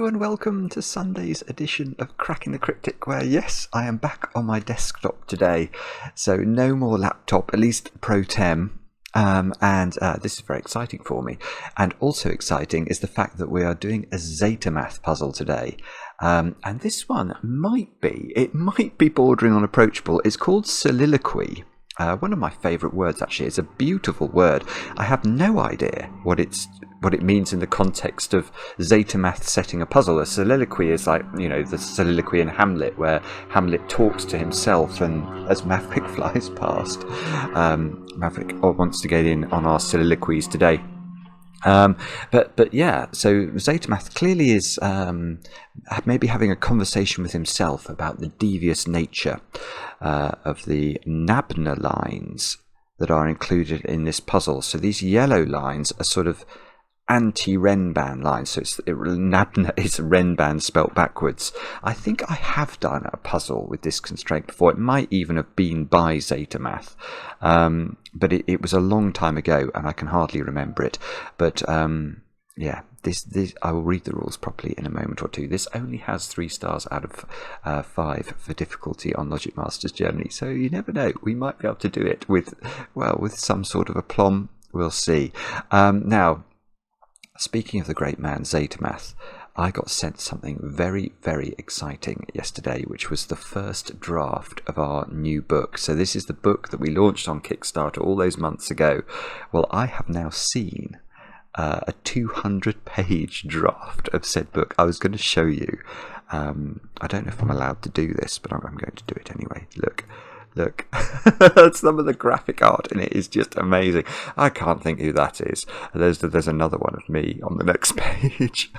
Hello and welcome to Sunday's edition of Cracking the Cryptic, where yes, I am back on my desktop today, so no more laptop, at least pro tem, and this is very exciting for me. And also exciting is the fact that we are doing a zetamath puzzle today, and this one might be bordering on approachable. It's called Soliloquy. One of my favourite words, actually. It's a beautiful word. I have no idea what it means in the context of zetamath setting a puzzle. A soliloquy is like, the soliloquy in Hamlet, where Hamlet talks to himself, and as Maverick flies past, Maverick wants to get in on our soliloquies today. But yeah, so zetamath clearly is maybe having a conversation with himself about the devious nature of the nabner lines that are included in this puzzle. So these yellow lines are sort of anti-renban lines. So nabner is renban spelt backwards. I think I have done a puzzle with this constraint before. It might even have been by zetamath, but it was a long time ago and I can hardly remember it. But yeah, this I will read the rules properly in a moment or two. This only has 3 stars out of 5 for difficulty on Logic Masters Germany, so you never know, we might be able to do it with some sort of aplomb. We'll see. Now, speaking of the great man zetamath, I got sent something very, very exciting yesterday, which was the first draft of our new book. So this is the book that we launched on Kickstarter all those months ago. Well, I have now seen a 200-page draft of said book. I was going to show you. I don't know if I'm allowed to do this, but I'm going to do it anyway. Look. Some of the graphic art in it is just amazing. I can't think who that is. There's another one of me on the next page.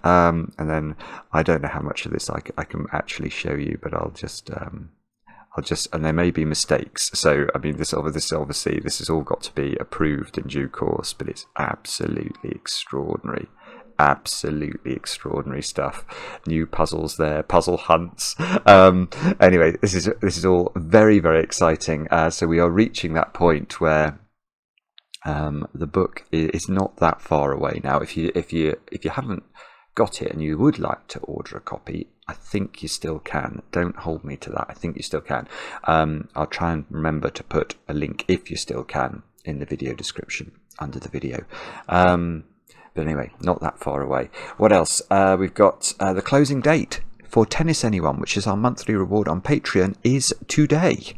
And then I don't know how much of this I can actually show you, but I'll just and there may be mistakes. So I mean, this obviously this has all got to be approved in due course, but it's absolutely extraordinary. Absolutely extraordinary stuff. New puzzles there, puzzle hunts. Anyway, this is all very, very exciting. So we are reaching that point where the book is not that far away now. If you haven't got it and you would like to order a copy, I think you still can. Don't hold me to that. I think you still can. I'll try and remember to put a link, if you still can, in the video description under the video. But anyway, not that far away. What else? We've got the closing date for Tennis Anyone, which is our monthly reward on Patreon, is today.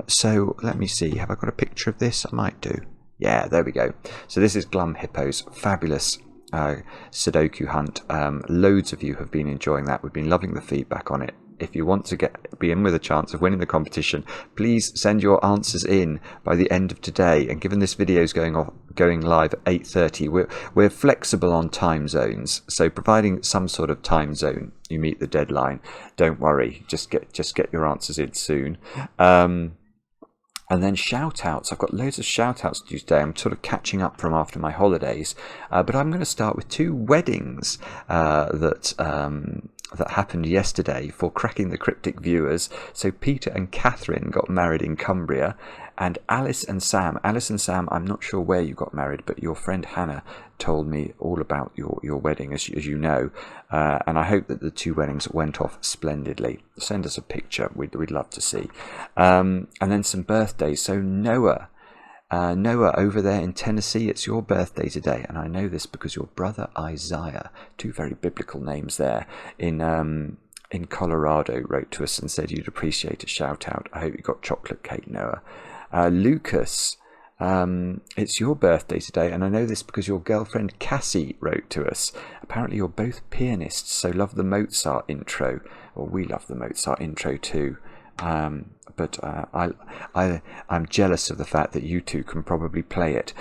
So let me see. Have I got a picture of this? I might do. Yeah, there we go. So this is Glum Hippo's fabulous Sudoku hunt. Loads of you have been enjoying that. We've been loving the feedback on it. If you want to be in with a chance of winning the competition, please send your answers in by the end of today. And given this video is going live at 8:30, we're flexible on time zones. So providing some sort of time zone you meet the deadline, don't worry. Just get your answers in soon. And then shout-outs. I've got loads of shout-outs to do today. I'm sort of catching up from after my holidays. But I'm going to start with 2 weddings that happened yesterday for Cracking the Cryptic viewers. So Peter and Catherine got married in Cumbria, and Alice and Sam, I'm not sure where you got married, but your friend Hannah told me all about your wedding, as you know, and I hope that the 2 weddings went off splendidly. Send us a picture, we'd love to see. And then some birthdays. So Noah over there in Tennessee, it's your birthday today, and I know this because your brother Isaiah, 2 very biblical names there, in Colorado, wrote to us and said you'd appreciate a shout out. I hope you got chocolate cake, Noah. Lucas, it's your birthday today, and I know this because your girlfriend Cassie wrote to us. Apparently you're both pianists, so love the Mozart intro, or we love the Mozart intro too. But I'm jealous of the fact that you 2 can probably play it.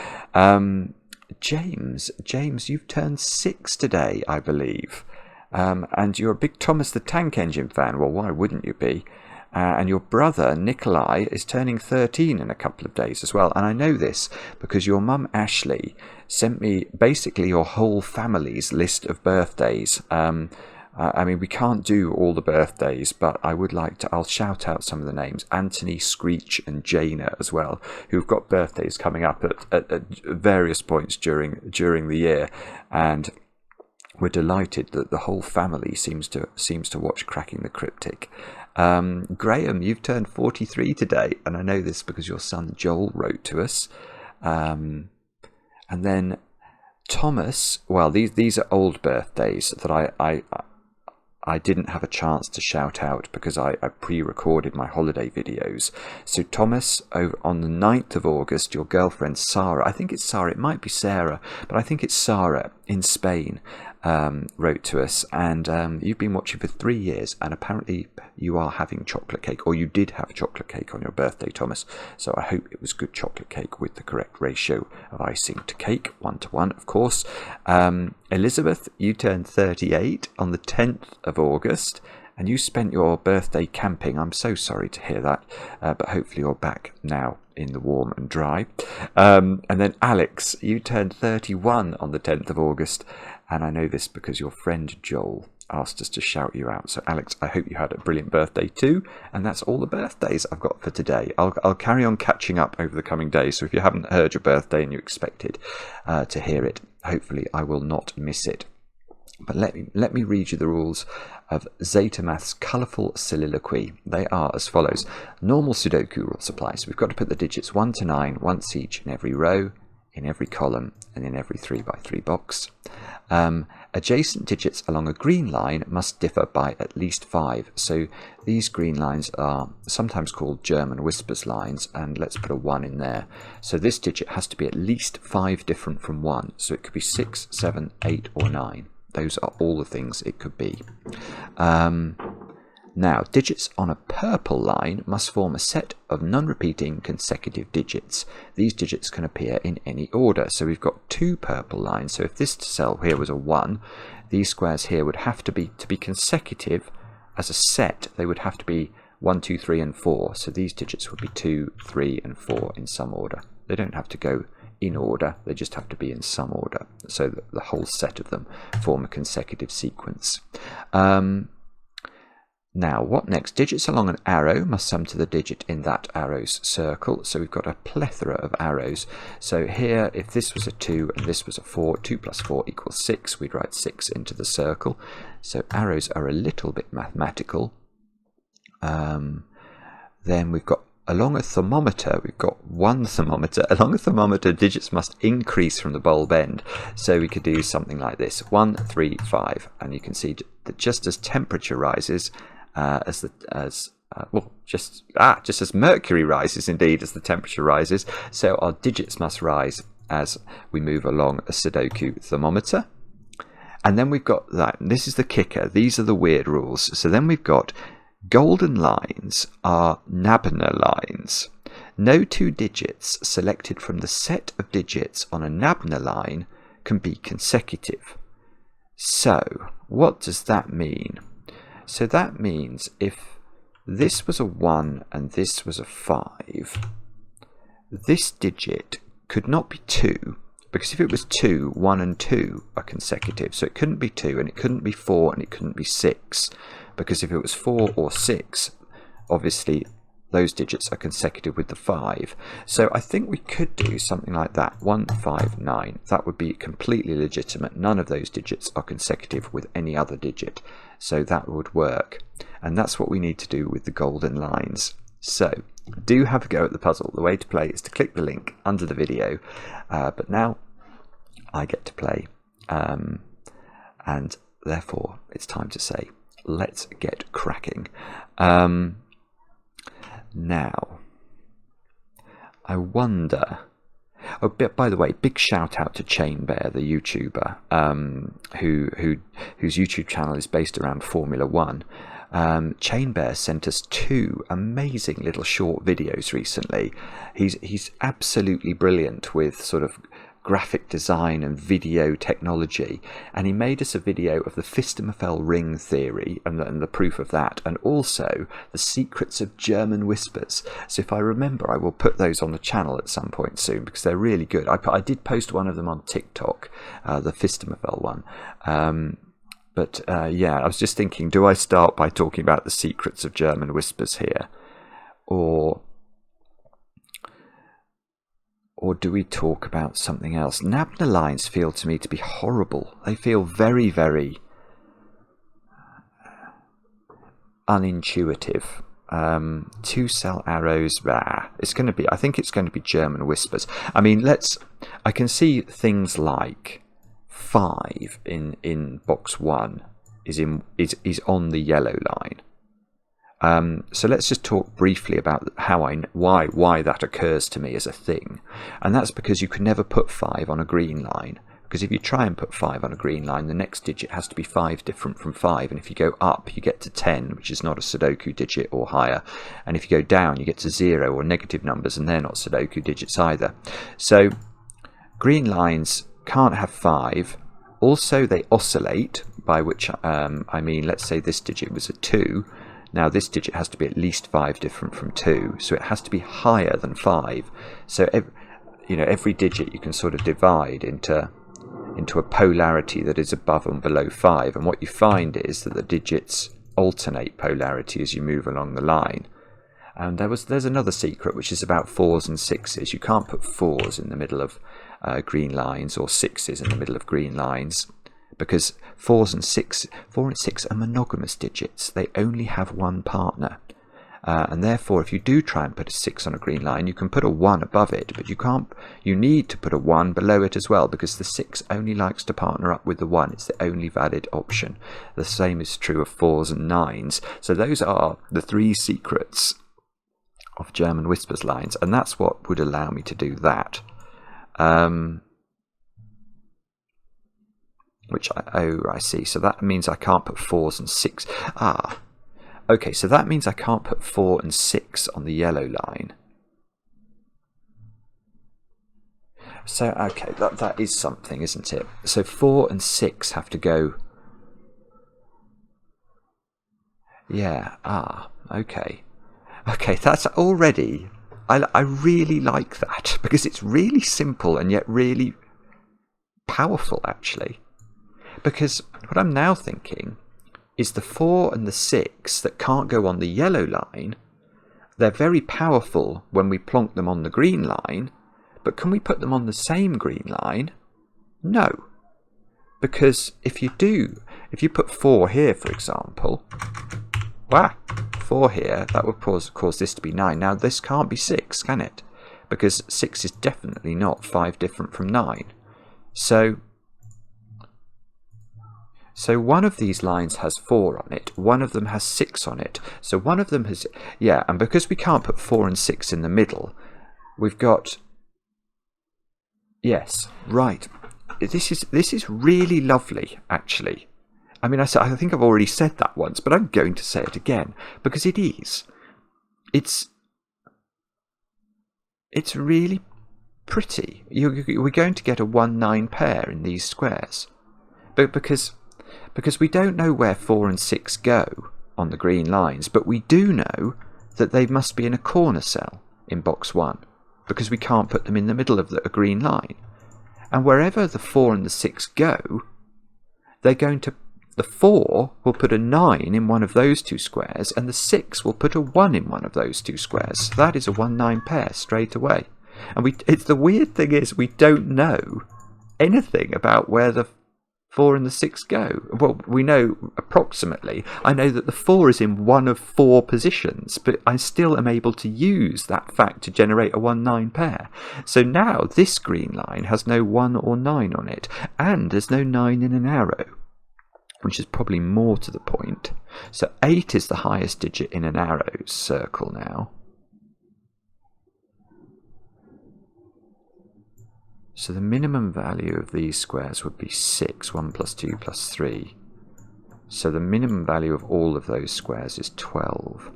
James, you've turned 6 today, I believe, and you're a big Thomas the Tank Engine fan. Well, why wouldn't you be? And your brother Nikolai is turning 13 in a couple of days as well. And I know this because your mum Ashley sent me basically your whole family's list of birthdays. I mean, we can't do all the birthdays, but I would like to. I'll shout out some of the names: Anthony, Screech, and Jaina as well, who've got birthdays coming up at various points during the year. And we're delighted that the whole family seems to watch Cracking the Cryptic. Graham, you've turned 43 today, and I know this because your son Joel wrote to us. And then Thomas, well, these are old birthdays that I didn't have a chance to shout out because I pre-recorded my holiday videos. So Thomas, on the 9th of August, your girlfriend Sarah, I think it's Sarah, it might be Sarah, but I think it's Sarah in Spain, wrote to us, and you've been watching for 3 years, and apparently you are having chocolate cake, or you did have chocolate cake on your birthday, Thomas. So I hope it was good chocolate cake with the correct ratio of icing to cake, 1:1, of course. Elizabeth, you turned 38 on the 10th of August, and you spent your birthday camping. I'm so sorry to hear that, but hopefully you're back now in the warm and dry. And then Alex, you turned 31 on the 10th of August, and I know this because your friend Joel asked us to shout you out. So Alex, I hope you had a brilliant birthday too, and that's all the birthdays I've got for today. I'll carry on catching up over the coming days, so if you haven't heard your birthday and you expected to hear it, hopefully I will not miss it. But let me read you the rules of zetamath's colourful soliloquy. They are as follows. Normal Sudoku rules apply. So we've got to put the digits 1 to 9 once each in every row, in every column, and in every 3x3 box. Adjacent digits along a green line must differ by at least 5. So these green lines are sometimes called German whispers lines, and let's put a 1 in there. So this digit has to be at least 5 different from 1. So it could be 6, 7, 8, or 9. Those are all the things it could be. Now, digits on a purple line must form a set of non-repeating consecutive digits. These digits can appear in any order. So we've got 2 purple lines. So if this cell here was a 1, these squares here would have to be consecutive as a set. They would have to be 1, 2, 3, and 4. So these digits would be 2, 3, and 4 in some order. They don't have to go in order, they just have to be in some order, so that the whole set of them form a consecutive sequence. Now, what next? Digits along an arrow must sum to the digit in that arrow's circle. So we've got a plethora of arrows. So here, if this was a 2 and this was a 4, 2 plus 4 equals 6, we'd write 6 into the circle. So arrows are a little bit mathematical. Then we've got along a thermometer, we've got 1 thermometer. Along a thermometer, digits must increase from the bulb end. So we could do something like this, 1, 3, 5. And you can see that just as temperature rises, just as mercury rises, indeed, as the temperature rises, so our digits must rise as we move along a Sudoku thermometer. And then we've got that, and this is the kicker, these are the weird rules. So then we've got golden lines are nabner lines. No 2 digits selected from the set of digits on a nabner line can be consecutive. So, what does that mean? So that means if this was a 1 and this was a 5, this digit could not be 2, because if it was 2, 1 and 2 are consecutive. So it couldn't be 2, and it couldn't be 4, and it couldn't be 6. Because if it was 4 or 6, obviously those digits are consecutive with the 5. So I think we could do something like that, 1, 5, 9. That would be completely legitimate. None of those digits are consecutive with any other digit. So that would work. And that's what we need to do with the golden lines. So do have a go at the puzzle. The way to play is to click the link under the video. But now I get to play. And therefore it's time to say, let's get cracking. Now, I wonder... Oh, by the way, big shout out to Chain Bear, the YouTuber, whose YouTube channel is based around Formula 1. Chain Bear sent us 2 amazing little short videos recently. He's absolutely brilliant with sort of graphic design and video technology, and he made us a video of the Fistemafel ring theory and the proof of that, and also the secrets of German whispers. So if I remember, I will put those on the channel at some point soon, because they're really good. I did post one of them on TikTok, the Fistemafel one. Yeah, I was just thinking, do I start by talking about the secrets of German whispers here, or or do we talk about something else? Nabner lines feel to me to be horrible. They feel very, very unintuitive. 2-cell arrows, it's going to be, I think it's going to be German whispers. I mean, I can see things like 5 in box 1 is on the yellow line. So let's just talk briefly about why that occurs to me as a thing, and that's because you can never put 5 on a green line, because if you try and put 5 on a green line, the next digit has to be 5 different from 5, and if you go up you get to 10, which is not a Sudoku digit, or higher, and if you go down you get to 0 or negative numbers, and they're not Sudoku digits either. So green lines can't have 5. Also they oscillate, by which I mean, let's say this digit was a 2. Now this digit has to be at least 5 different from 2, so it has to be higher than 5. So every digit you can sort of divide into a polarity that is above and below 5, and what you find is that the digits alternate polarity as you move along the line. And there's another secret, which is about 4s and 6s. You can't put 4s in the middle of green lines, or 6s in the middle of green lines, because 4 and 6 are monogamous digits. They only have one partner, and therefore if you do try and put a 6 on a green line, you can put a 1 above it, but you need to put a 1 below it as well, because the 6 only likes to partner up with the 1. It's the only valid option. The same is true of 4s and 9s. So those are the 3 secrets of German whispers lines, and that's what would allow me to do that. I see. So that means I can't put 4s and 6. Okay, so that means I can't put 4 and 6 on the yellow line. So, okay, that is something, isn't it? So 4 and 6 have to go... Yeah, okay. Okay, that's already... I really like that, because it's really simple and yet really powerful, actually. Because what I'm now thinking is the 4 and the 6 that can't go on the yellow line, they're very powerful when we plonk them on the green line, but can we put them on the same green line? No. Because if you put 4 here, for example, 4 here, that would cause this to be 9. Now this can't be 6, can it? Because 6 is definitely not 5 different from 9. So one of these lines has 4 on it, one of them has 6 on it. So one of them has... Yeah, and because we can't put 4 and 6 in the middle, we've got... Yes, right. This is really lovely, actually. I mean, I think I've already said that once, but I'm going to say it again, because it is. It's really pretty. We're going to get a 1-9 pair in these squares. But because we don't know where 4 and 6 go on the green lines, but we do know that they must be in a corner cell in box 1, because we can't put them in the middle of a green line. And wherever the 4 and the 6 go, they're going to... The 4 will put a 9 in one of those 2 squares, and the 6 will put a 1 in one of those 2 squares. So that is a 1-9 pair straight away. And the weird thing is, we don't know anything about where the 4 and the 6 go. Well, we know approximately. I know that the 4 is in one of 4 positions, but I still am able to use that fact to generate a 1-9 pair. So now this green line has no 1 or 9 on it, and there's no 9 in an arrow, which is probably more to the point. So 8 is the highest digit in an arrow circle now. So the minimum value of these squares would be 6, 1 plus 2 plus 3. So the minimum value of all of those squares is 12.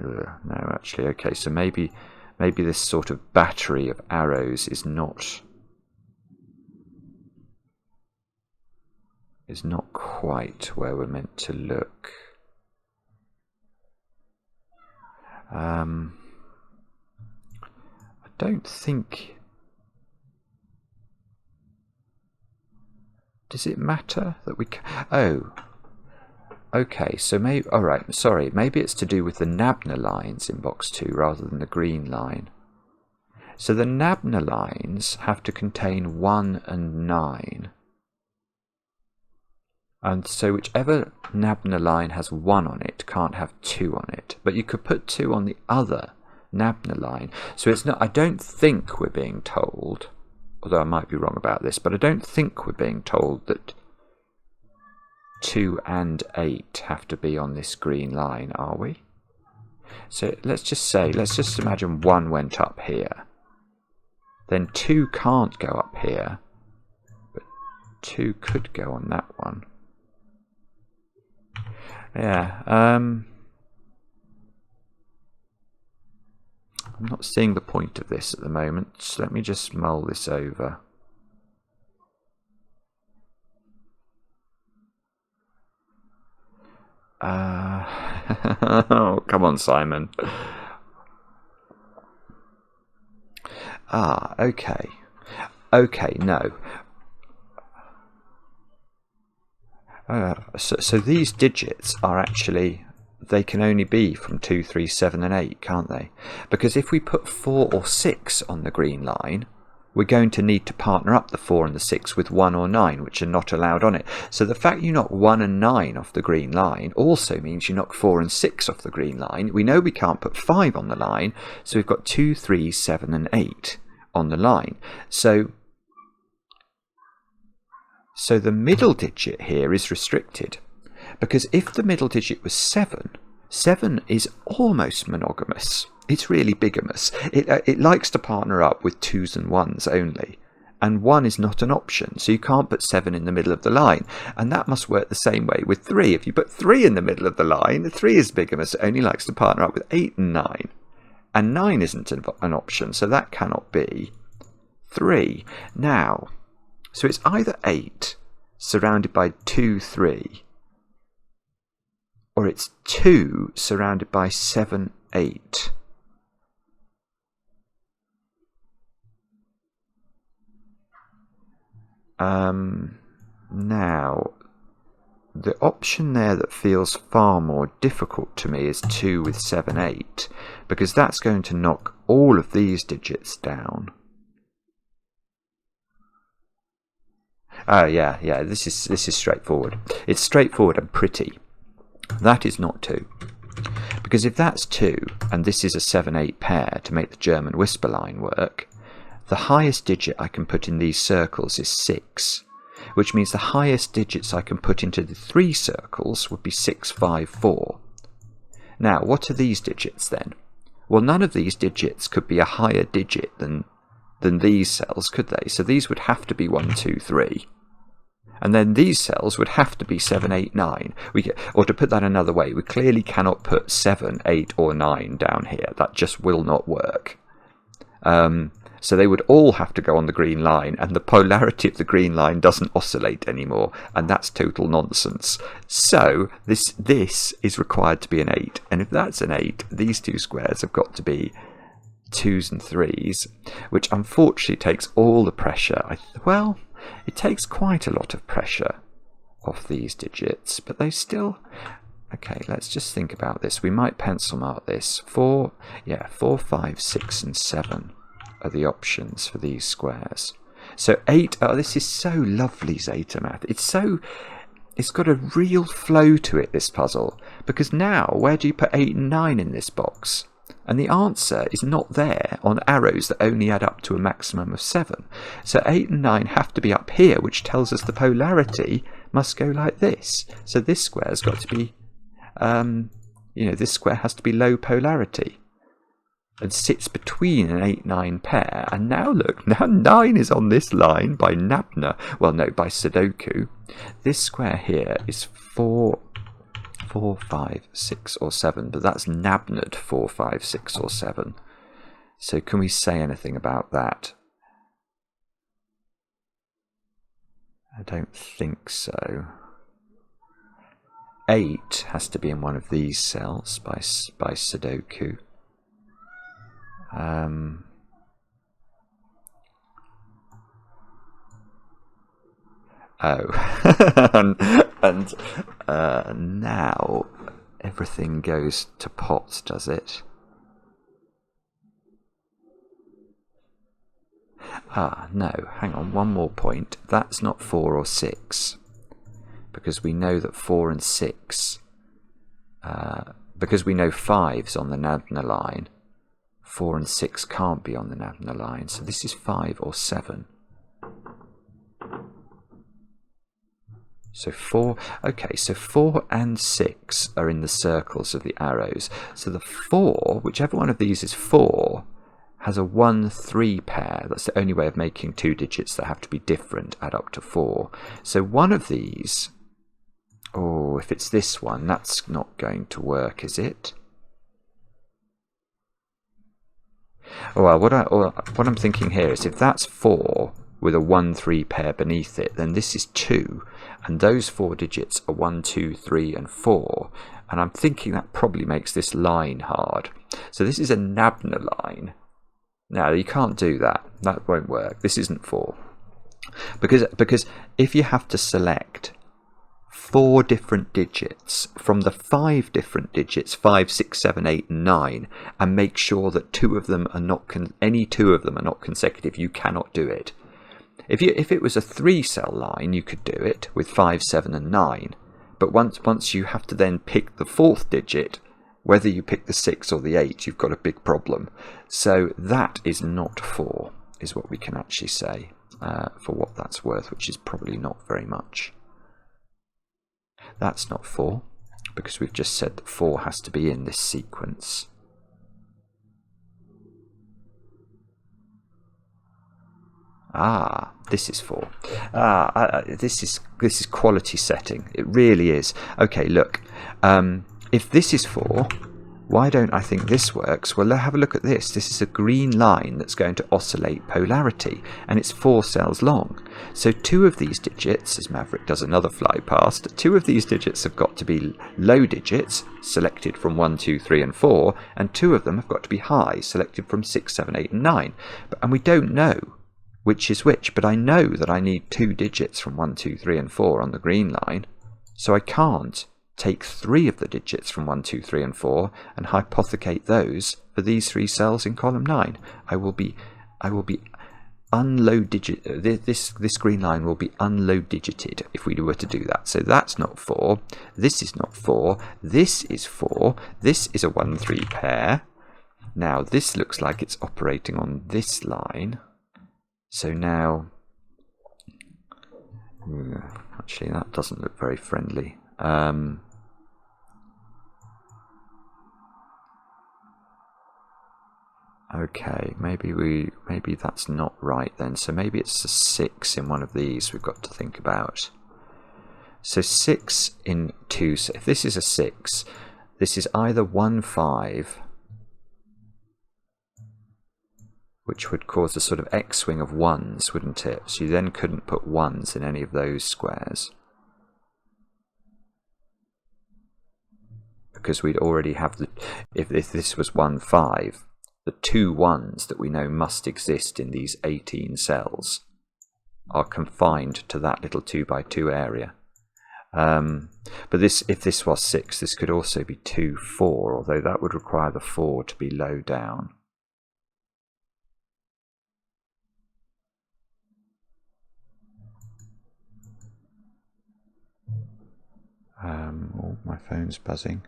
No, actually, okay, so maybe this sort of battery of arrows is not quite where we're meant to look. I don't think... Does it matter that we... Oh, okay, so maybe... Alright, sorry, maybe it's to do with the Nabner lines in box 2 rather than the green line. So the nabner lines have to contain 1 and 9. And so whichever nabner line has 1 on it can't have 2 on it. But you could put 2 on the other nabner line. So it's not, I don't think we're being told, although I might be wrong about this, but I don't think we're being told that 2 and 8 have to be on this green line, are we? So let's just imagine 1 went up here. Then 2 can't go up here, but 2 could go on that one. Yeah, I'm not seeing the point of this at the moment, so let me just mull this over. Oh, come on, Simon. Okay. Okay, no. So these digits are actually, they can only be from 2, 3, 7 and 8, can't they? Because if we put 4 or 6 on the green line, we're going to need to partner up the 4 and the 6 with 1 or 9, which are not allowed on it. So the fact you knock 1 and 9 off the green line also means you knock 4 and 6 off the green line. We know we can't put 5 on the line, so we've got 2, 3, 7 and 8 on the line. So the middle digit here is restricted, because if the middle digit was 7, 7 is almost monogamous. It's really bigamous. It likes to partner up with 2s and 1s only, and 1 is not an option, so you can't put 7 in the middle of the line. And that must work the same way with 3. If you put 3 in the middle of the line, 3 is bigamous. It only likes to partner up with 8 and 9, and 9 isn't an option, so that cannot be 3. Now, so it's either 8 surrounded by 2, 3, or it's 2 surrounded by 7, 8. Now, the option there that feels far more difficult to me is 2 with 7, 8, because that's going to knock all of these digits down. Yeah, this is straightforward. It's straightforward and pretty. That is not 2. Because if that's 2, and this is a 7, 8 pair to make the German whisper line work, the highest digit I can put in these circles is 6, which means the highest digits I can put into the 3 circles would be 6, 5, 4. Now, what are these digits then? Well, none of these digits could be a higher digit than these cells, could they? So these would have to be 1, 2, 3. And then these cells would have to be 7, 8, 9. Or to put that another way, we clearly cannot put 7, 8 or 9 down here. That just will not work. So they would all have to go on the green line, and the polarity of the green line doesn't oscillate anymore, and that's total nonsense. So this is required to be an 8, and if that's an 8, these two squares have got to be 2s and 3s, which unfortunately takes all the pressure. Well, it takes quite a lot of pressure off these digits, but they still... Okay, let's just think about this. We might pencil mark this. 4, 5, 6 and 7 are the options for these squares. So 8, this is so lovely, zetamath. It's got a real flow to it, this puzzle, because now where do you put 8 and 9 in this box? And the answer is not there on arrows that only add up to a maximum of 7. So 8 and 9 have to be up here, which tells us the polarity must go like this. So this square's got to be, this square has to be low polarity and sits between an 8-9 pair. And now look, now 9 is on this line by nabner. Well, no, by SUDOKU. This square here is 4, 5, 6 or 7, but that's nabnered 4, 5, 6 or 7. So can we say anything about that? I don't think so. 8 has to be in one of these cells by SUDOKU. And now everything goes to pot, does it? Ah, no, hang on, one more point. That's not 4 or 6. Because we know that 4 and 6, because we know 5's on the nabner line, 4 and 6 can't be on the nabner line. So this is 5 or 7. So 4, okay, so 4 and 6 are in the circles of the arrows. So the 4, whichever one of these is 4, has a 1-3 pair. That's the only way of making two digits that have to be different add up to 4. So one of these, oh, if it's this one, that's not going to work, is it? Oh, well, what I'm thinking here is if that's 4 with a 1-3 pair beneath it, then this is 2, and those 4 digits are 1, 2, 3, and 4, and I'm thinking that probably makes this line hard. So this is a nabner line. Now, you can't do that. That won't work. This isn't 4. Because if you have to select 4 different digits from the 5 different digits, 5, 6, 7, 8, and 9, and make sure that any two of them are not consecutive, you cannot do it. If it was a 3-cell line, you could do it with 5, 7, and 9. But once you have to then pick the 4th digit, whether you pick the 6 or the 8, you've got a big problem. So that is not 4, is what we can actually say, for what that's worth, which is probably not very much. That's not 4, because we've just said that 4 has to be in this sequence. Ah, this is 4. This is quality setting. It really is. Okay, look. If this is 4, why don't I think this works? Well, have a look at this. This is a green line that's going to oscillate polarity, and it's 4 cells long. So 2 of these digits, as Maverick does another fly past, 2 of these digits have got to be low digits, selected from 1, 2, 3, and 4, and 2 of them have got to be high, selected from 6, 7, 8, and 9. And we don't know which is which, but I know that I need 2 digits from 1, 2, 3, and 4 on the green line, so I can't take 3 of the digits from 1, 2, 3, and 4 and hypothecate those for these 3 cells in column 9. I will be unload digit. This green line will be unload digited if we were to do that. So that's not 4. This is not 4. This is 4. This is a 1-3 pair. Now this looks like it's operating on this line. So now, actually that doesn't look very friendly. Okay, maybe that's not right then. So maybe it's a 6 in one of these we've got to think about. So 6 in 2. So if this is a 6, this is either 1, 5, which would cause a sort of X-swing of 1s, wouldn't it? So you then couldn't put 1s in any of those squares, because we'd already have the, if this was 1, 5, the 2 1s that we know must exist in these 18 cells are confined to that little 2x2 area. But if this was 6, this could also be 2, 4, although that would require the 4 to be low down. Oh, my phone's buzzing.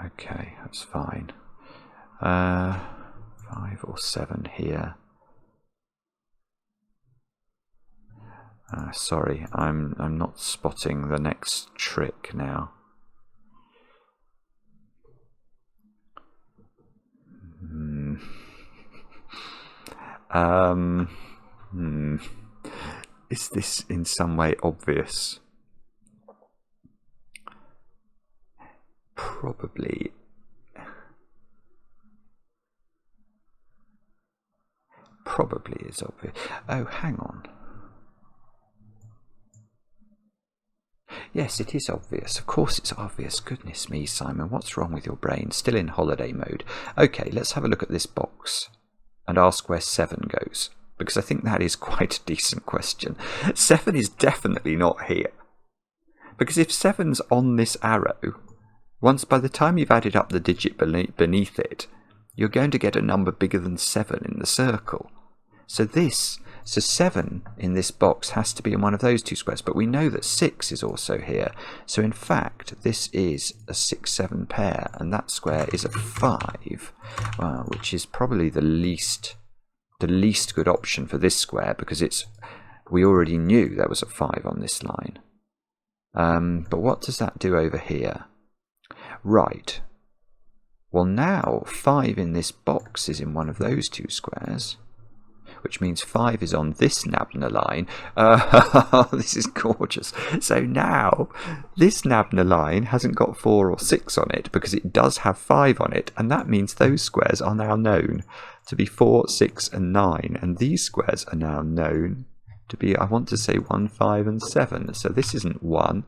Okay, that's fine. 5 or 7 here. Sorry, I'm not spotting the next trick now. Is this in some way obvious? Probably. Probably is obvious. Oh, hang on. Yes, it is obvious. Of course it's obvious. Goodness me, Simon, what's wrong with your brain? Still in holiday mode. Okay, let's have a look at this box and ask where 7 goes, because I think that is quite a decent question. 7 is definitely not here, because if 7's on this arrow, once by the time you've added up the digit beneath it, you're going to get a number bigger than 7 in the circle. So 7 in this box has to be in one of those two squares, but we know that 6 is also here. So in fact, this is a 6-7 pair, and that square is a 5, which is probably the least good option for this square, because we already knew there was a 5 on this line. But what does that do over here? Right. Well, now 5 in this box is in one of those two squares, which means 5 is on this nabner line. This is gorgeous. So now this nabner line hasn't got 4 or 6 on it, because it does have 5 on it, and that means those squares are now known to be 4, 6 and 9, and these squares are now known to be, I want to say, 1, 5 and 7. So this isn't 1.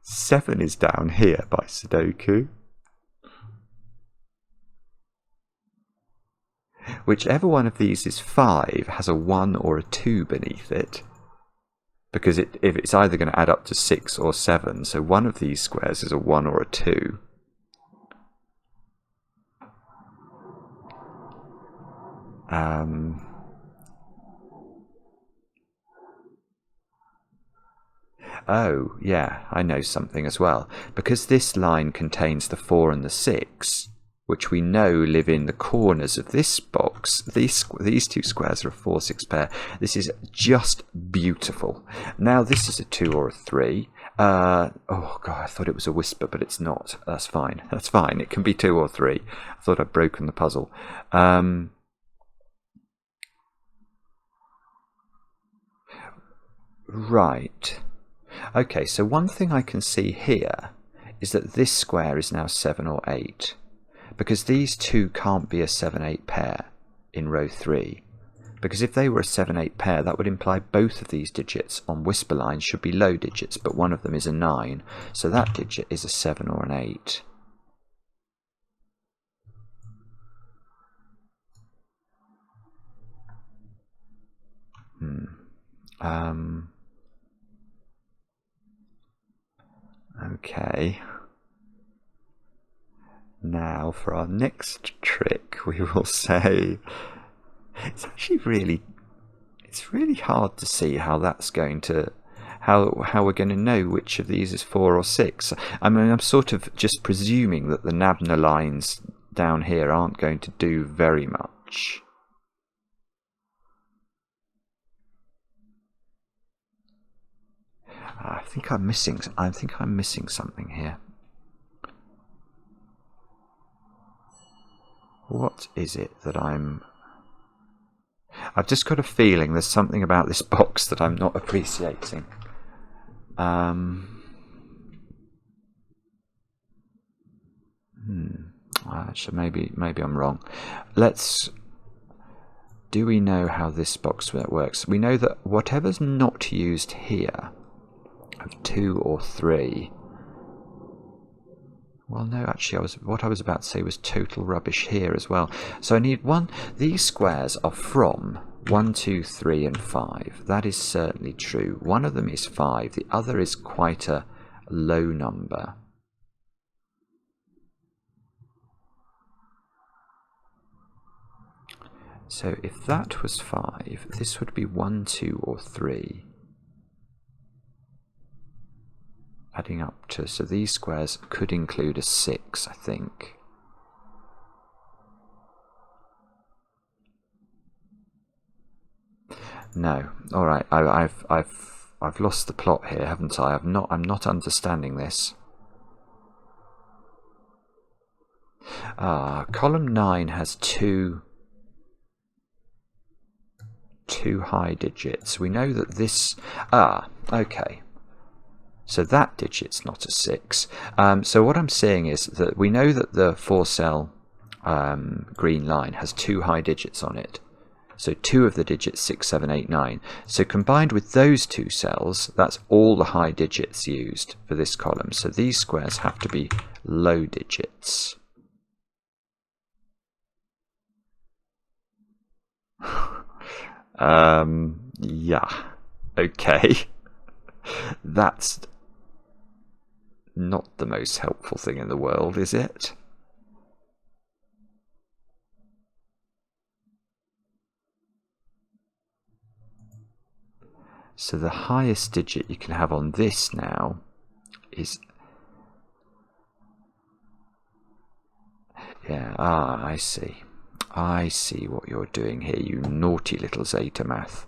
7 is down here by SUDOKU. Whichever one of these is 5 has a 1 or a 2 beneath it, because if it's either going to add up to 6 or 7, so one of these squares is a 1 or a 2. Oh, yeah, I know something as well. Because this line contains the 4 and the 6, which we know live in the corners of this box, these two squares are a 4, 6 pair. This is just beautiful. Now this is a 2 or a 3. Oh god, I thought it was a whisper, but it's not. That's fine. That's fine. It can be 2 or 3. I thought I'd broken the puzzle. Right. Okay, so one thing I can see here is that this square is now 7 or 8, because these two can't be a 7-8 pair in row 3. Because if they were a 7-8 pair, that would imply both of these digits on whisper lines should be low digits, but one of them is a 9, so that digit is a 7 or an 8. Okay. Now for our next trick, we will say it's really hard to see how that's going to how we're going to know which of these is 4 or 6. I mean, I'm sort of just presuming that the nabner lines down here aren't going to do very much. I think I'm missing something here. What is it that I've just got a feeling there's something about this box that I'm not appreciating. Actually, maybe I'm wrong. Do we know how this box works? We know that whatever's not used here, of 2 or 3. Well, no, actually, what I was about to say was total rubbish here as well. So I need one. These squares are from 1, 2, 3, and 5. That is certainly true. One of them is 5. The other is quite a low number. So if that was 5, this would be 1, 2, or 3. Adding up to, so these squares could include a 6, I think. No, all right. I've lost the plot here, haven't I? I'm not understanding this. Column 9 has two high digits. We know that this. Okay. So that digit's not a 6. So what I'm saying is that we know that the 4-cell green line has 2 high digits on it. So 2 of the digits, 6, 7, 8, 9. So combined with those 2 cells, that's all the high digits used for this column. So these squares have to be low digits. Yeah. Okay. That's not the most helpful thing in the world, is it? So the highest digit you can have on this now is... Yeah, I see. I see what you're doing here, you naughty little zetamath.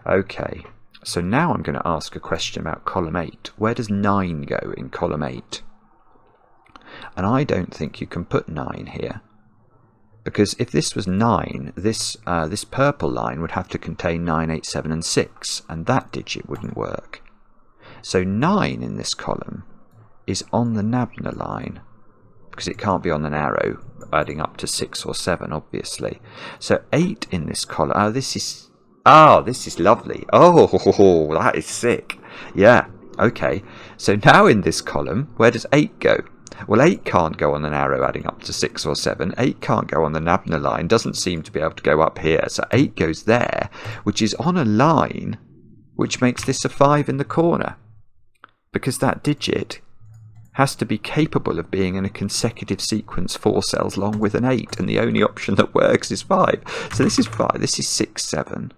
Okay, so now I'm going to ask a question about column 8. Where does 9 go in column 8? And I don't think you can put 9 here. Because if this was 9, this purple line would have to contain 9, 8, 7 and 6, and that digit wouldn't work. So 9 in this column is on the nabner line, because it can't be on an arrow adding up to 6 or 7, obviously. So 8 in this column. This is lovely. Oh, that is sick. Yeah, okay. So now in this column, where does 8 go? Well, 8 can't go on an arrow adding up to 6 or 7. 8 can't go on the nabner line. Doesn't seem to be able to go up here. So 8 goes there, which is on a line which makes this a 5 in the corner. Because that digit has to be capable of being in a consecutive sequence 4 cells long with an 8, and the only option that works is 5. So this is 5, this is 6, 7.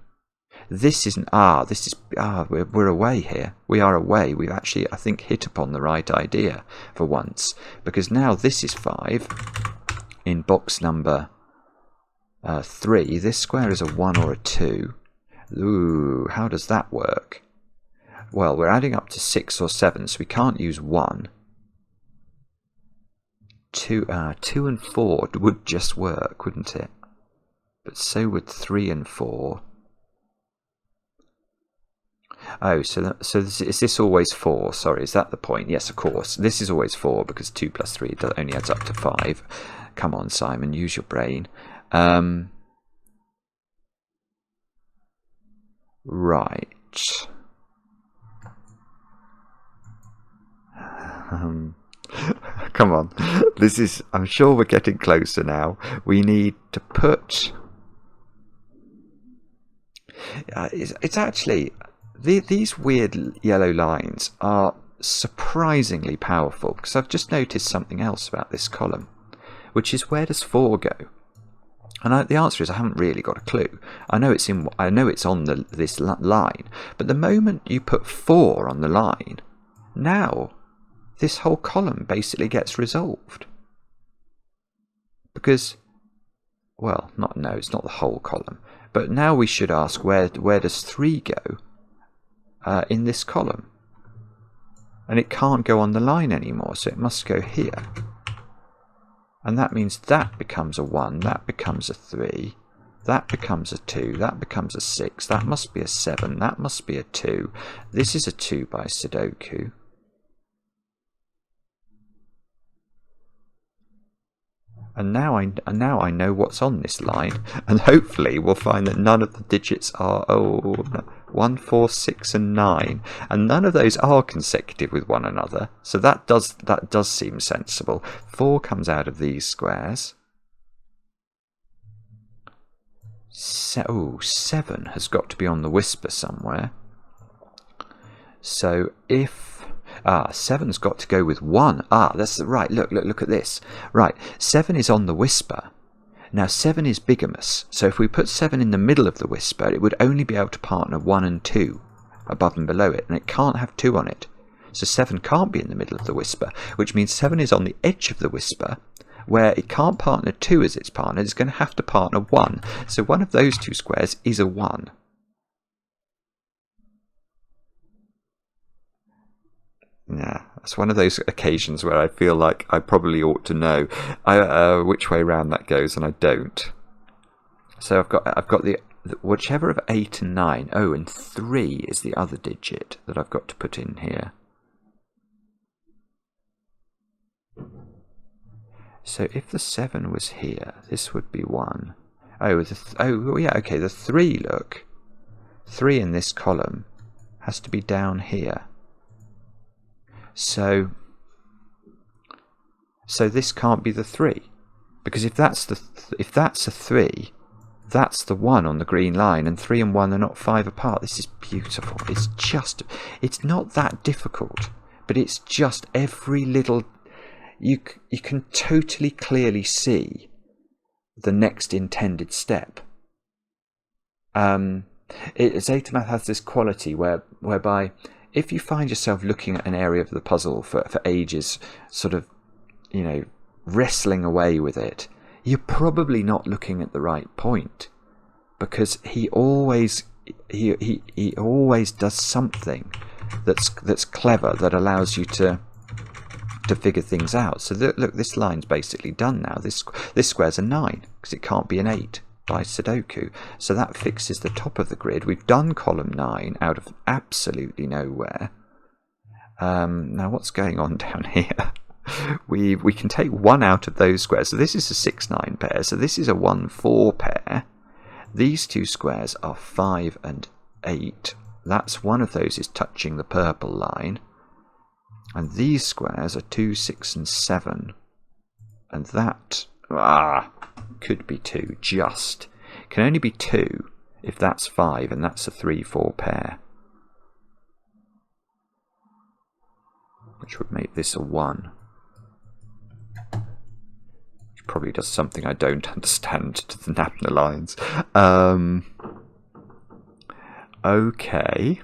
This isn't, we're away here. We are away. We've actually, I think, hit upon the right idea for once. Because now this is 5 in box number 3. This square is a 1 or a 2. Ooh, how does that work? Well, we're adding up to 6 or 7, so we can't use 1. 2 and 4 would just work, wouldn't it? But so would 3 and 4. Oh, so is this always 4? Sorry, is that the point? Yes, of course. This is always 4 because 2 plus 3 only adds up to 5. Come on, Simon, use your brain. Right. Come on. This is... I'm sure we're getting closer now. We need to put... it's actually... These weird yellow lines are surprisingly powerful, because I've just noticed something else about this column, which is, where does 4 go? And the answer is, I haven't really got a clue. I know it's on this line, but the moment you put 4 on the line, now this whole column basically gets resolved. Because, well, it's not the whole column, but now we should ask, where does 3 go? In this column, and it can't go on the line anymore, so it must go here, and that means that becomes a 1, that becomes a 3, that becomes a 2, that becomes a 6, that must be a 7, that must be a 2. This is a 2 by Sudoku. And now I know what's on this line, and hopefully we'll find that none of the digits are 1, 4, 6 and 9, and none of those are consecutive with one another. So that does seem sensible. 4 comes out of these squares. 7 has got to be on the whisper somewhere. So if 7's got to go with 1. That's right. Look at this. Right, 7 is on the whisper. Now 7 is bigamous, so if we put 7 in the middle of the whisper, it would only be able to partner 1 and 2 above and below it, and it can't have 2 on it. So 7 can't be in the middle of the whisper, which means 7 is on the edge of the whisper, where it can't partner 2 as its partner. It's going to have to partner 1. So one of those 2 squares is a 1. Yeah, it's one of those occasions where I feel like I probably ought to know which way round that goes, and I don't. So I've got the whichever of 8 and 9. Oh, and 3 is the other digit that I've got to put in here. So if the 7 was here, this would be 1. Oh, yeah, okay, the 3, look. 3 in this column has to be down here. So this can't be the 3, because if that's a 3, that's the 1 on the green line, and 3 and 1 are not 5 apart. This is beautiful. It's not that difficult, but it's just every little... You can totally clearly see the next intended step. zetamath has this quality whereby if you find yourself looking at an area of the puzzle for ages, sort of, you know, wrestling away with it, you're probably not looking at the right point, because he always does something that's clever, that allows you to figure things out. So look, this line's basically done now. This square's a 9 because it can't be an 8 by Sudoku. So that fixes the top of the grid. We've done column 9 out of absolutely nowhere. Now what's going on down here? We can take 1 out of those squares. So this is a 6-9 pair. So this is a 1-4 pair. These two squares are 5 and 8. That's one of those is touching the purple line. And these squares are 2, 6 and 7. And that could be 2, just. Can only be 2 if that's 5 and that's a 3-4 pair. Which would make this a 1. Which probably does something I don't understand to the nabner lines. Okay.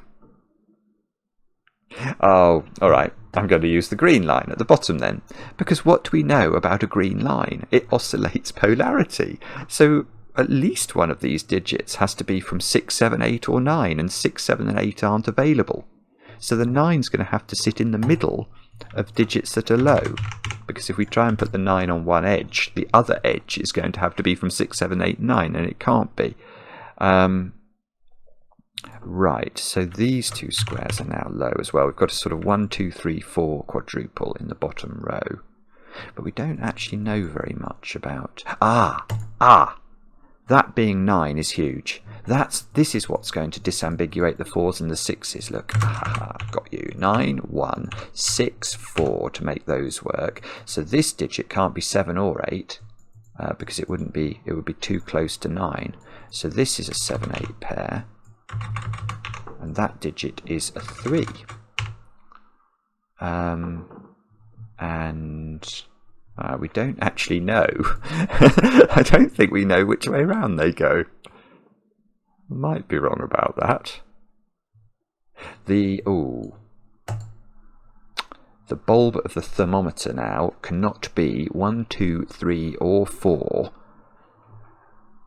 Oh, alright. I'm going to use the green line at the bottom then. Because what do we know about a green line? It oscillates polarity. So at least one of these digits has to be from 6, 7, 8 or 9. And 6, 7 and 8 aren't available. So the 9's going to have to sit in the middle of digits that are low. Because if we try and put the 9 on one edge, the other edge is going to have to be from 6, 7, 8, 9. And it can't be. Right, so these two squares are now low as well. We've got a sort of 1, 2, 3, 4 quadruple in the bottom row. But we don't actually know very much about... That being 9 is huge. This is what's going to disambiguate the 4s and the 6s. Look, got you. 9, 1, 6, 4 to make those work. So this digit can't be 7 or 8 because it would be too close to 9. So this is a 7, 8 pair. And that digit is a 3. And we don't actually know. I don't think we know which way around they go. Might be wrong about that. The bulb of the thermometer now cannot be 1, 2, 3 or 4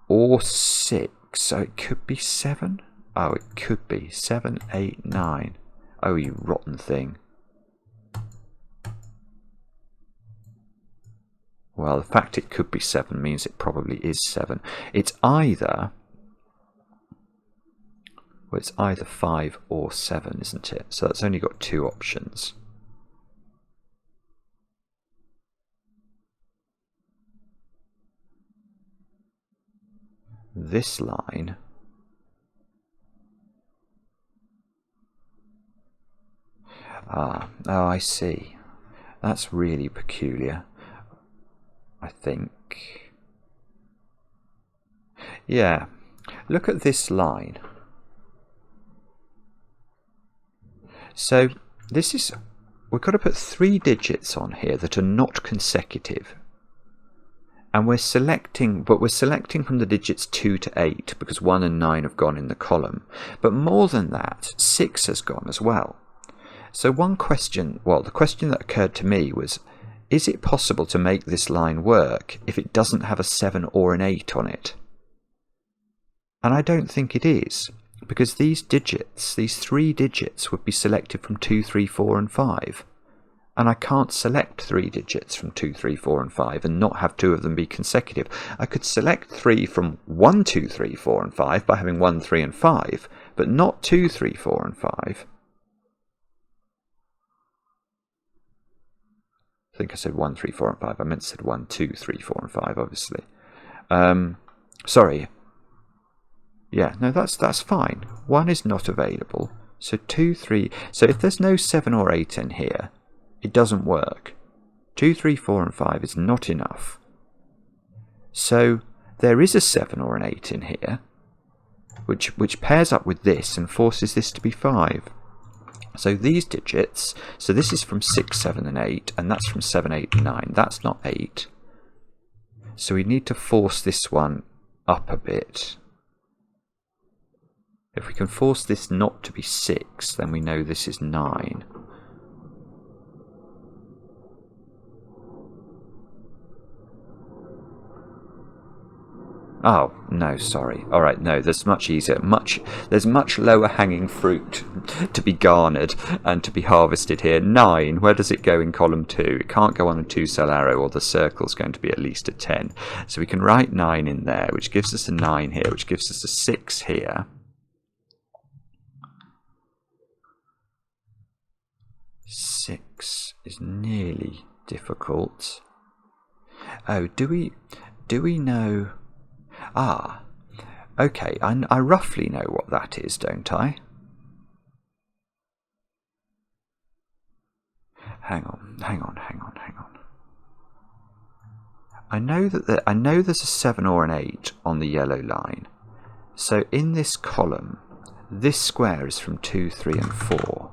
or 6. So it could be 7. Oh, it could be 7, 8, 9. Oh, you rotten thing. Well, the fact it could be 7 means it probably is 7. It's either 5 or 7, isn't it? So that's only got 2 options. This line... oh, I see. That's really peculiar, I think. Yeah, look at this line. So we've got to put 3 digits on here that are not consecutive. And we're selecting from the digits 2 to 8 because 1 and 9 have gone in the column. But more than that, 6 has gone as well. So the question that occurred to me was, is it possible to make this line work if it doesn't have a 7 or an 8 on it? And I don't think it is, because these 3 digits would be selected from 2, 3, 4 and 5. And I can't select 3 digits from 2, 3, 4 and 5 and not have 2 of them be consecutive. I could select 3 from 1, 2, 3, 4 and 5 by having 1, 3 and 5, but not 2, 3, 4 and 5. I think I said 1, 3, 4 and 5. I meant to say 1, 2, 3, 4 and 5, obviously. Sorry. Yeah, no, that's fine. 1 is not available. So 2, 3... So if there's no 7 or 8 in here, it doesn't work. 2, 3, 4 and 5 is not enough. So there is a 7 or an 8 in here, which pairs up with this and forces this to be 5. So these digits, so this is from 6, 7 and 8, and that's from 7, 8 and 9. That's not 8. So we need to force this one up a bit. If we can force this not to be 6, then we know this is 9. Oh, no, sorry. Alright, no, that's much easier. There's much lower hanging fruit to be garnered and to be harvested here. 9, where does it go in column 2? It can't go on a 2-cell arrow, or the circle's going to be at least a 10. So we can write 9 in there, which gives us a 9 here, which gives us a 6 here. 6 is nearly difficult. Oh, do we know... Ah, okay, I roughly know what that is, don't I? Hang on. I know there's a 7 or an 8 on the yellow line. So in this column, this square is from 2, 3 and 4.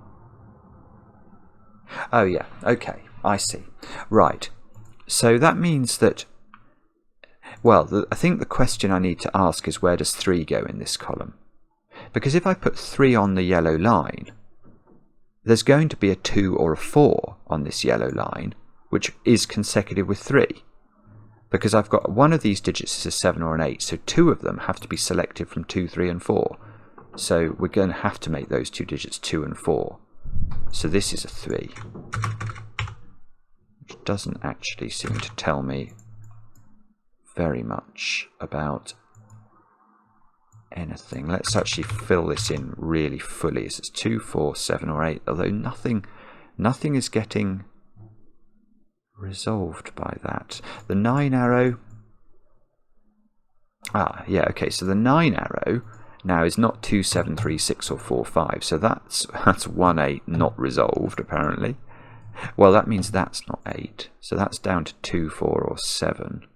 Oh yeah, okay, I see. Right, so that means that... Well, I think the question I need to ask is, where does 3 go in this column? Because if I put 3 on the yellow line, there's going to be a 2 or a 4 on this yellow line, which is consecutive with 3. Because I've got one of these digits is a 7 or an 8, so 2 of them have to be selected from 2, 3 and 4. So we're going to have to make those 2 digits 2 and 4. So this is a 3. Which doesn't actually seem to tell me very much about anything. Let's actually fill this in really fully. So it's 2, 4, 7 or 8, although nothing is getting resolved by that. The 9 arrow... Ah, yeah, okay, so the 9 arrow now is not 2, 7, 3, 6 or 4, 5, so that's 1, 8 not resolved apparently. Well, that means that's not 8, so that's down to 2, 4 or 7.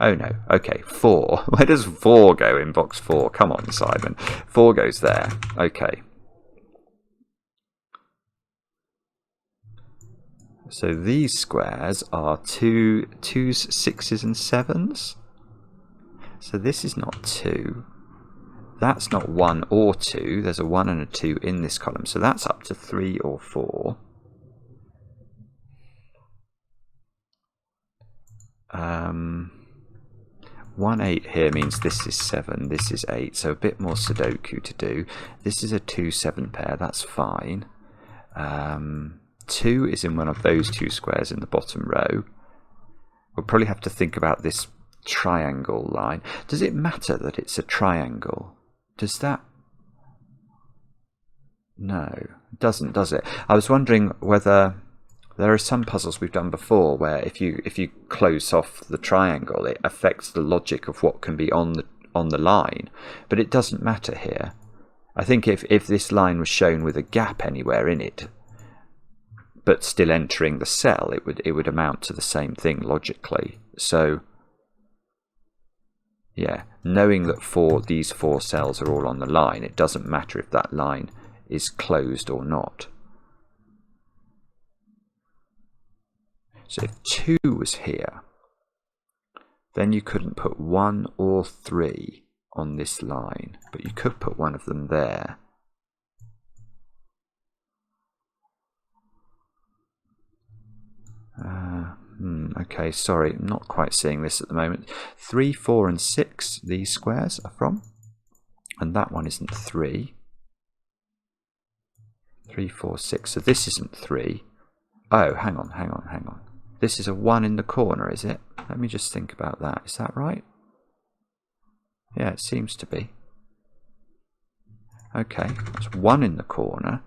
Oh no, okay, 4. Where does 4 go in box 4? Come on, Simon. 4 goes there. Okay. So these squares are 2s, 6s and 7s. So this is not 2. That's not 1 or 2. There's a 1 and a 2 in this column. So that's up to 3 or 4. 1, 8 here means this is 7, this is 8, so a bit more Sudoku to do. This is a 2, 7 pair, that's fine. 2 is in one of those 2 squares in the bottom row. We'll probably have to think about this triangle line. Does it matter that it's a triangle? Does that... No, it doesn't, does it? I was wondering whether... There are some puzzles we've done before where if you close off the triangle, it affects the logic of what can be on the line, but it doesn't matter here. I think if this line was shown with a gap anywhere in it, but still entering the cell, it would amount to the same thing logically. So yeah, knowing that these 4 cells are all on the line, it doesn't matter if that line is closed or not. So if 2 was here, then you couldn't put 1 or 3 on this line, but you could put one of them there. Okay, sorry, I'm not quite seeing this at the moment. 3, 4 and 6, these squares are from, and that one isn't 3. 3, 4, 6, so this isn't 3. Oh, hang on. This is a 1 in the corner, is it? Let me just think about that. Is that right? Yeah, it seems to be. Okay, that's 1 in the corner.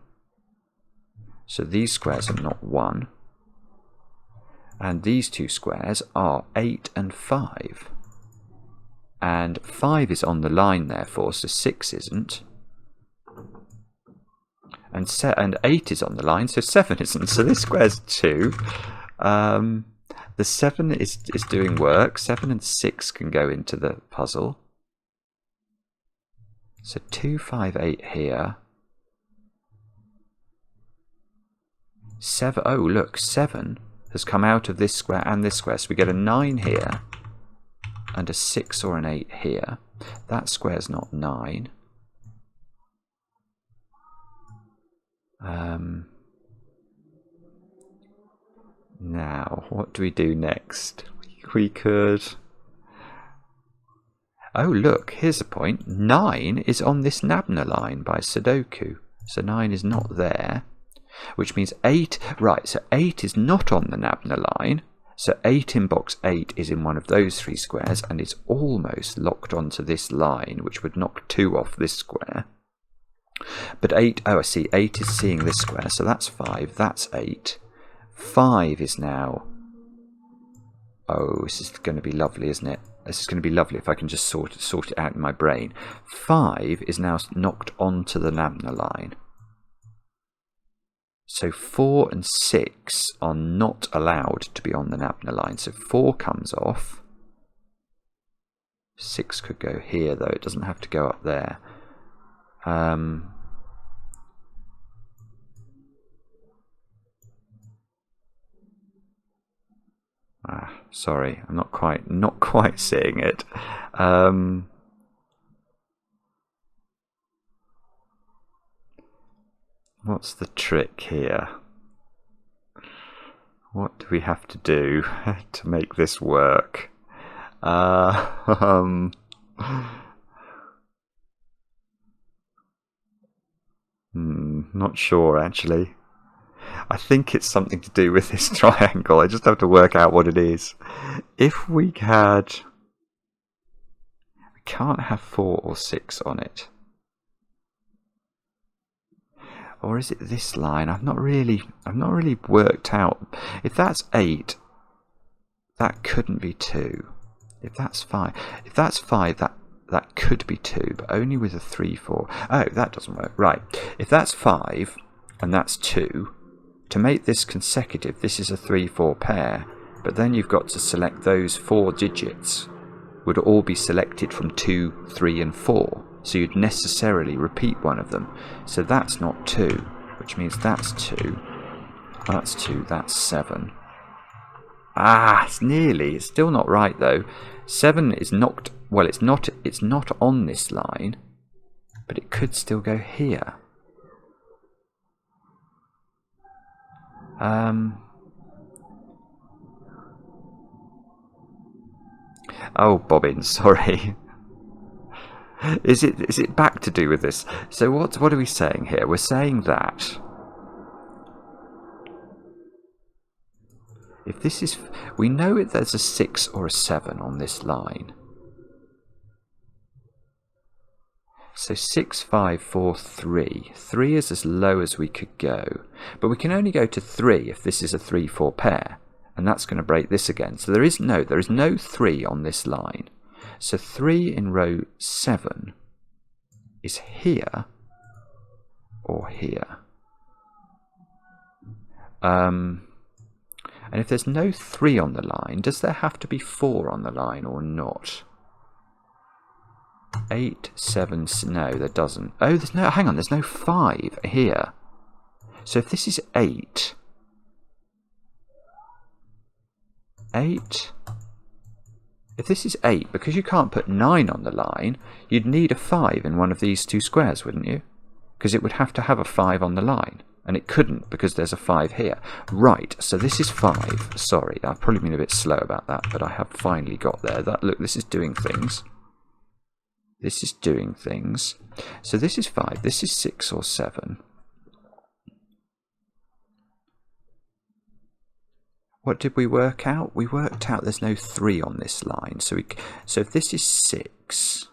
So these squares are not 1. And these 2 squares are 8 and 5. And 5 is on the line, therefore, so 6 isn't. And 8 is on the line, so 7 isn't. So this square's 2. The 7 is doing work. 7 and 6 can go into the puzzle. So 2, 5, 8 here. 7. Oh, look, 7 has come out of this square and this square. So we get a 9 here and a 6 or an 8 here. That square's not 9. Now, what do we do next? We could... Oh, look, here's a point. 9 is on this nabner line by SUDOKU. So 9 is not there, which means 8... Right, so 8 is not on the nabner line. So 8 in box 8 is in one of those 3 squares, and it's almost locked onto this line, which would knock 2 off this square. But 8... Oh, I see. 8 is seeing this square, so that's 5. That's 8. 5 is now... Oh, this is going to be lovely, isn't it? This is going to be lovely if I can just sort it out in my brain. 5 is now knocked onto the nabner line. So 4 and 6 are not allowed to be on the nabner line. So 4 comes off. 6 could go here, though. It doesn't have to go up there. Sorry, I'm not quite seeing it. What's the trick here? What do we have to do to make this work? Not sure, actually. I think it's something to do with this triangle. I just have to work out what it is. If we had... We can't have 4 or 6 on it. Or is it this line? I've not really worked out. If that's 8, that couldn't be 2. If that's 5, that could be 2, but only with a 3, 4. Oh, that doesn't work. Right. If that's 5 and that's 2, to make this consecutive, this is a 3, 4 pair, but then you've got to select those 4 digits would all be selected from 2, 3 and 4. So you'd necessarily repeat one of them. So that's not 2, which means that's 2. That's 2, that's 7. Ah, it's nearly. It's still not right though. 7 is knocked. Well, it's not on this line, but it could still go here. Oh, Bobbin, sorry. Is it back to do with this? So what are we saying here? We're saying that if this is, we know there's a 6 or a 7 on this line. So 6, 5, 4, 3. 3 is as low as we could go. But we can only go to 3 if this is a 3, 4 pair. And that's going to break this again. So there is no 3 on this line. So 3 in row 7 is here or here. And if there's no 3 on the line, does there have to be 4 on the line or not? 8, 7, no, there doesn't. Oh, hang on, there's no 5 here. So if this is 8, if this is 8, because you can't put 9 on the line, you'd need a 5 in one of these 2 squares, wouldn't you? Because it would have to have a 5 on the line. And it couldn't because there's a 5 here. Right, so this is 5. Sorry, I've probably been a bit slow about that, but I have finally got there. Look, this is doing things. This is doing things. So this is 5. This is 6 or 7. What did we work out? We worked out there's no 3 on this line. So if this is 6,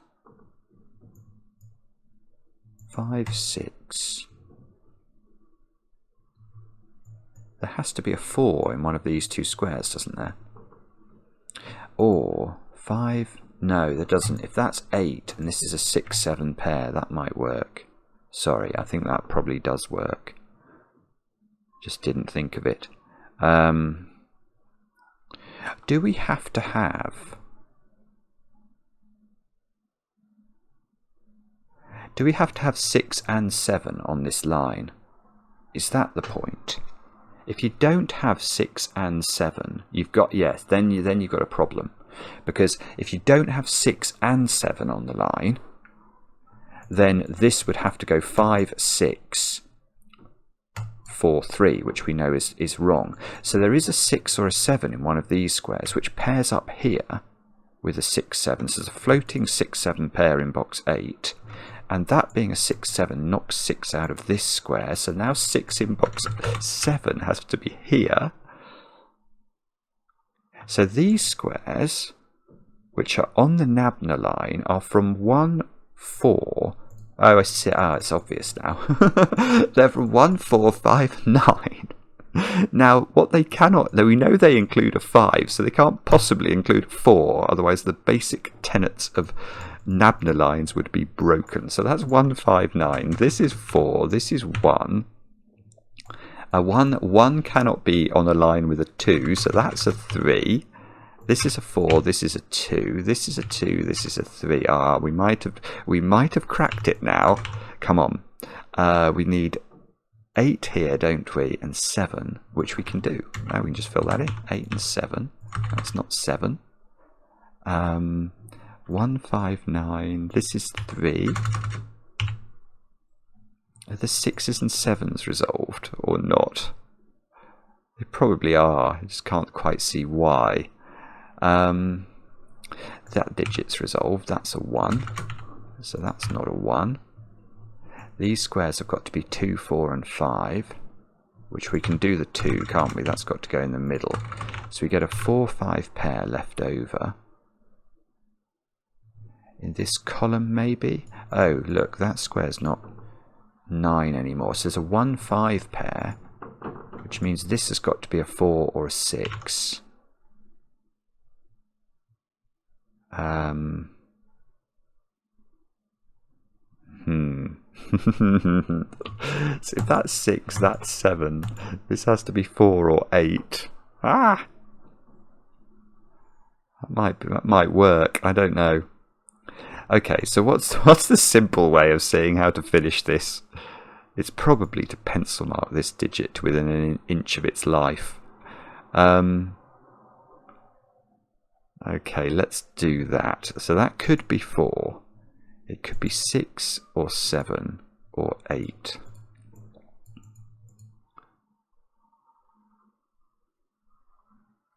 5, 6, there has to be a 4 in one of these 2 squares, doesn't there? Or 5, no, there doesn't. If that's 8 and this is a 6, 7 pair, that might work. Sorry, I think that probably does work. Just didn't think of it. Do we have to have... Do we have to have 6 and 7 on this line? Is that the point? If you don't have 6 and 7, you've got, yes, then you've got a problem. Because if you don't have 6 and 7 on the line, then this would have to go 5, 6, 4, 3, which we know is wrong. So there is a 6 or a 7 in one of these squares, which pairs up here with a 6, 7. So there's a floating 6, 7 pair in box 8. And that being a 6, 7 knocks 6 out of this square. So now 6 in box 7 has to be here. So these squares, which are on the nabner line, are from 1, 4. Oh, I see. Ah, it's obvious now. They're from 1, 4, 5, 9. Now, what they cannot, though we know they include a 5, so they can't possibly include a 4, otherwise the basic tenets of nabner lines would be broken. So that's 1, 5, 9. This is 4. This is 1. 1 cannot be on a line with a 2, so that's a 3. This is a 4, this is a 2, this is a 2, this is a 3. Ah, we might have cracked it now. Come on. We need 8 here, don't we? And 7, which we can do. Now we can just fill that in. 8 and 7. That's not 7. 1, 5, 9. This is 3. Are the 6s and 7s resolved or not? They probably are. I just can't quite see why. That digit's resolved. That's a 1. So that's not a 1. These squares have got to be 2, 4 and 5, which we can do the 2, can't we? That's got to go in the middle. So we get a 4, 5 pair left over. In this column maybe? Oh, look, that square's not 9 anymore. So there's a 1, 5 pair, which means this has got to be a 4 or a 6. So if that's 6, that's 7. This has to be 4 or 8. Ah! That might work. I don't know. Okay, so what's the simple way of seeing how to finish this? It's probably to pencil mark this digit within an inch of its life. Okay, let's do that. So that could be 4. It could be 6 or 7 or 8.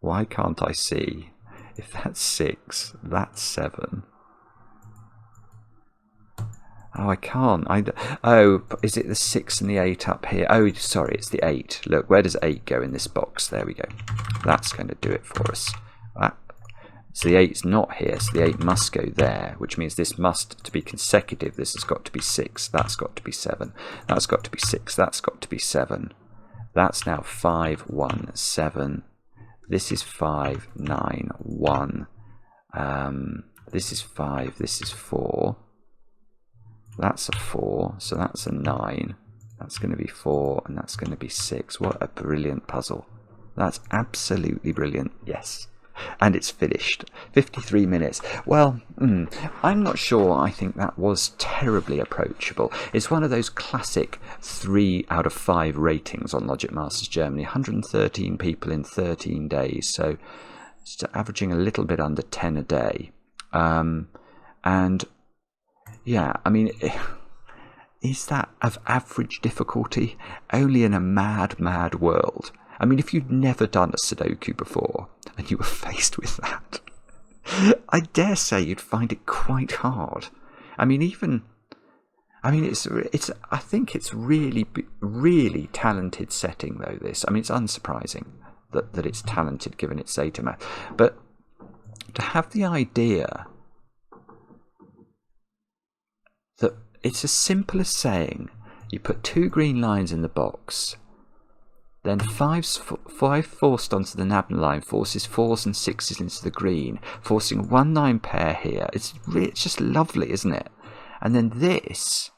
Why can't I see? If that's 6, that's 7. Oh, I can't. Oh, is it the 6 and the 8 up here? Oh, sorry, it's the 8. Look, where does 8 go in this box? There we go. That's going to do it for us. So the 8's not here, so the 8 must go there, which means this must, to be consecutive, this has got to be 6, that's got to be 7, that's got to be 6, that's got to be 7. That's now 5, 1, 7. This is 5, 9, 1. This is 5, this is 4. That's a 4, so that's a 9. That's going to be 4, and that's going to be 6. What a brilliant puzzle. That's absolutely brilliant, yes. And it's finished. 53 minutes. Well, I'm not sure I think that was terribly approachable. It's one of those classic 3 out of 5 ratings on Logic Masters Germany. 113 people in 13 days, so it's averaging a little bit under 10 a day. And yeah, I mean, is that of average difficulty? Only in a mad, mad world. I mean, if you'd never done a Sudoku before and you were faced with that, I dare say you'd find it quite hard. I mean, it's. I think it's really talented setting though. This. I mean, it's unsurprising that it's talented given its zetamath, but to have the idea that it's as simple as saying you put 2 green lines in the box. Then 5 forced onto the nabner line forces 4s and 6s into the green, forcing 1 9 pair here. It's just lovely, isn't it? And then this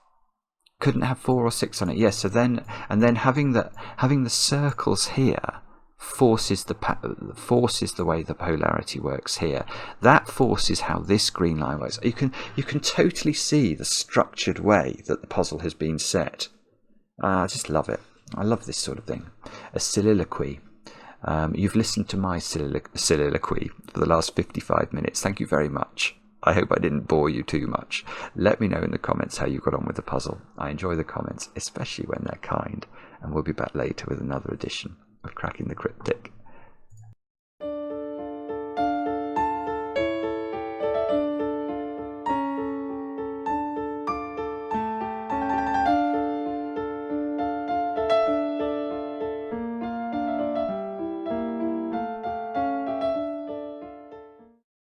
couldn't have 4 or 6 on it. Yes, so then having the circles here forces the way the polarity works here. That forces how this green line works. You can totally see the structured way that the puzzle has been set. I just love it. I love this sort of thing. A soliloquy. You've listened to my soliloquy for the last 55 minutes. Thank you very much. I hope I didn't bore you too much. Let me know in the comments how you got on with the puzzle. I enjoy the comments, especially when they're kind. and we'll be back later with another edition of Cracking the Cryptic.